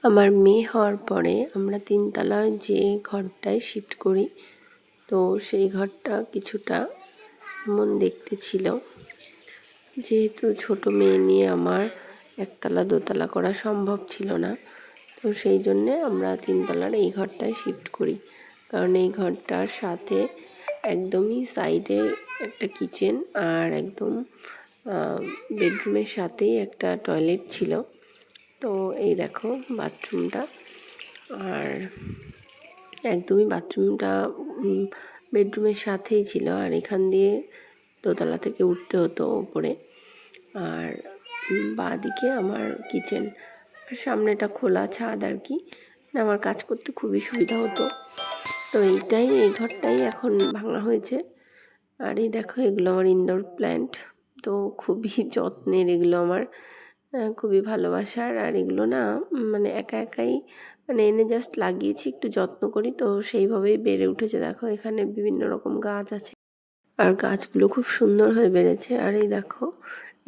আমার মেয়ে হওয়ার পরে আমরা তিনতলায় যে ঘরটায় শিফট করি, তো সেই ঘরটা কিছুটা এমন দেখতে ছিল। যেহেতু ছোট মেয়ে নিয়ে আমার একতলা দোতলা করা সম্ভব ছিল না, তো সেই জন্যে আমরা তিনতলার এই ঘরটায় শিফট করি। কারণ এই ঘরটার সাথে একদমই সাইডে একটা কিচেন আর একদম বেডরুমের সাথেই একটা টয়লেট ছিল। তো এই দেখো বাথরুমটা, আর একদমই বাথরুমটা বেডরুমের সাথেই ছিল, আর এখান দিয়ে দোতলা থেকে উঠতে হতো ওপরে। আর বাঁ দিকে আমার কিচেন, আর সামনেটা খোলা ছাদ আর কি, আমার কাজ করতে খুবই সুবিধা হতো। তো এই ঘরটাই এখন ভাঙা হয়েছে। আর এই দেখো এগুলো আমার ইনডোর প্ল্যান্ট, তো খুবই যত্নের এগুলো আমার, খুবই ভালোবাসার। আর এগুলো না মানে একাই এনে জাস্ট লাগিয়েছি, একটু যত্ন করি, তো সেইভাবেই বেড়ে উঠেছে। দেখো এখানে বিভিন্ন রকম গাছ আছে, আর গাছগুলো খুব সুন্দর হয়ে বেড়েছে। আর এই দেখো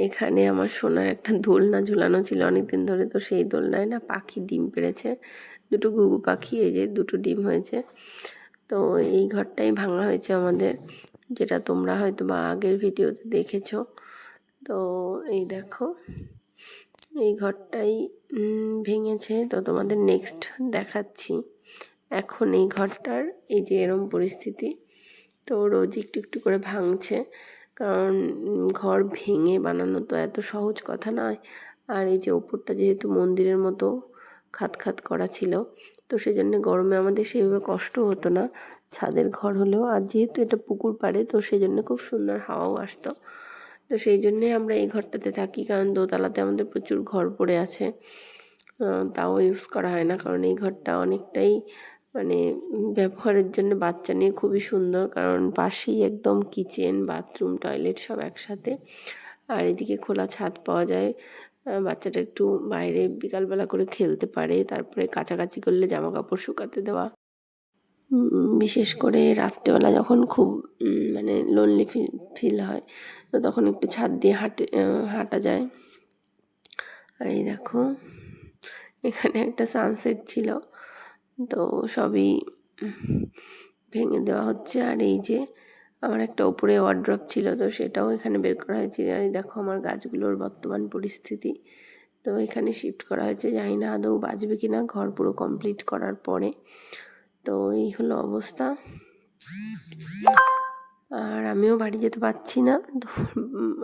এখানে আমার সোনার একটা দোলনা ঝুলানো ছিল অনেক দিন ধরে, তো সেই দোলনায় না পাখি ডিম পেড়েছে, দুটো ঘুঘু পাখি, এই যে দুটো ডিম হয়েছে। তো এই ঘরটাই ভাঙা হয়েছে আমাদের, যেটা তোমরা হয়তো বা আগের ভিডিওতে দেখেছো। তো এই দেখো এই ঘরটাই ভেঙেছে, তো তোমাদের নেক্সট দেখাচ্ছি। এখন এই ঘরটার এই যে এরম পরিস্থিতি, তো রোজ একটু একটু করে ভাঙছে, কারণ ঘর ভেঙে বানানো তো এত সহজ কথা নয়। আর এই যে ওপরটা যেহেতু মন্দিরের মতো খাত খাত করা ছিল, তো সেই জন্য গরমে আমাদের সেইভাবে কষ্ট হতো না, ছাদের ঘর হলেও। আর যেহেতু এটা পুকুর পাড়ে, তো সেই জন্য খুব সুন্দর হাওয়াও আসতো। তো সেই জন্যে আমরা এই ঘরটাতে থাকি, কারণ দোতলাতে আমাদের প্রচুর ঘর পড়ে আছে, তাও ইউজ করা হয় না। কারণ এই ঘরটা অনেকটাই ব্যবহারের জন্য বাচ্চা নিয়ে খুবই সুন্দর, কারণ পাশেই একদম কিচেন, বাথরুম, টয়লেট সব একসাথে। আর এদিকে খোলা ছাদ পাওয়া যায়, বাচ্চাটা একটু বাইরে বিকালবেলা করে খেলতে পারে, তারপরে কাচাকাচি করলে জামা কাপড় শুকাতে দেওয়া। বিশেষ করে রাত্রেবেলা যখন খুব লোনলি ফিল হয়, তো তখন একটু ছাদ দিয়ে হাঁটা যায়। আর এই দেখো এখানে একটা সানসেট ছিল, তো সবই ভেঙে দেওয়া হচ্ছে। আর এই যে আমার একটা ওপরে ওয়ার্ড্রপ ছিল, তো সেটাও এখানে বের করা হয়েছে। আর এই দেখো আমার গাছগুলোর বর্তমান পরিস্থিতি, তো এখানে শিফট করা হয়েছে। জানি না আদৌ বাঁচবে কিনা ঘর পুরো কমপ্লিট করার পরে। তো এই হলো অবস্থা। আর আমিও বাড়ি যেতে পারছি না, তো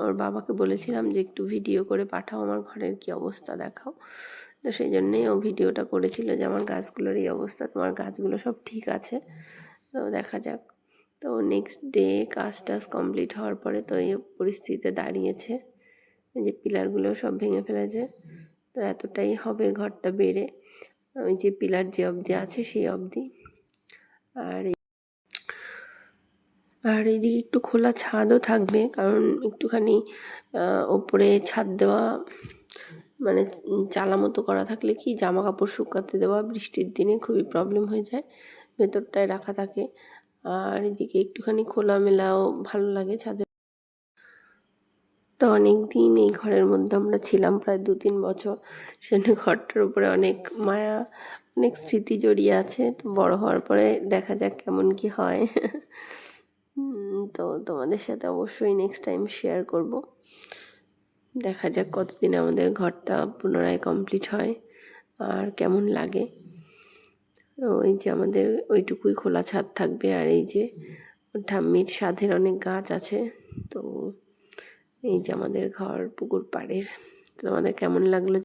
ওর বাবাকে বলেছিলাম যে একটু ভিডিও করে পাঠাও, আমার ঘরের কি অবস্থা দেখাও। তো সেই জন্যেই ও ভিডিওটা করেছিল যে আমার গাছগুলোর এই অবস্থা, তোমার গাছগুলো সব ঠিক আছে। তো দেখা যাক। তো নেক্সট ডে কাজ টাজ কমপ্লিট হওয়ার পরে তো এই পরিস্থিতিতে দাঁড়িয়েছে, যে পিলারগুলো সব ভেঙে ফেলেছে। তো এতটাই হবে ঘরটা বেড়ে, ওই যে পিলার যে অবধি আছে সেই অবধি। আর এইদিকে একটু খোলা ছাদও থাকবে, কারণ একটুখানি ওপরে ছাদ দেওয়া চালা মতো করা থাকলে কি জামা কাপড় শুকাতে দেওয়া বৃষ্টির দিনে খুবই প্রবলেম হয়ে যায়, ভেতরটায় রাখা থাকে। আর এদিকে একটুখানি খোলামেলাও ভালো লাগে ছাদে। তো অনেক দিন এই ঘরের মধ্যে আমরা ছিলাম, প্রায় 2-3 বছর। সেজন্য ঘরটার উপরে অনেক মায়া, অনেক স্মৃতি জড়িয়ে আছে। তো বড় হওয়ার পরে দেখা যাক কেমন কি হয়। তো তোমাদের সাথে অবশ্যই নেক্সট টাইম শেয়ার করব। দেখা যাক কতদিন আমাদের ঘরটা পুনরায় কমপ্লিট হয় আর কেমন লাগে। ওই যে আমাদের ওইটুকুই খোলা ছাদ থাকবে, আর এই যে ঠাম্মির সাধের অনেক গাছ আছে। তো এই যে আমাদের ঘর পুকুর পাড়ের। তো আমাদের কেমন লাগলো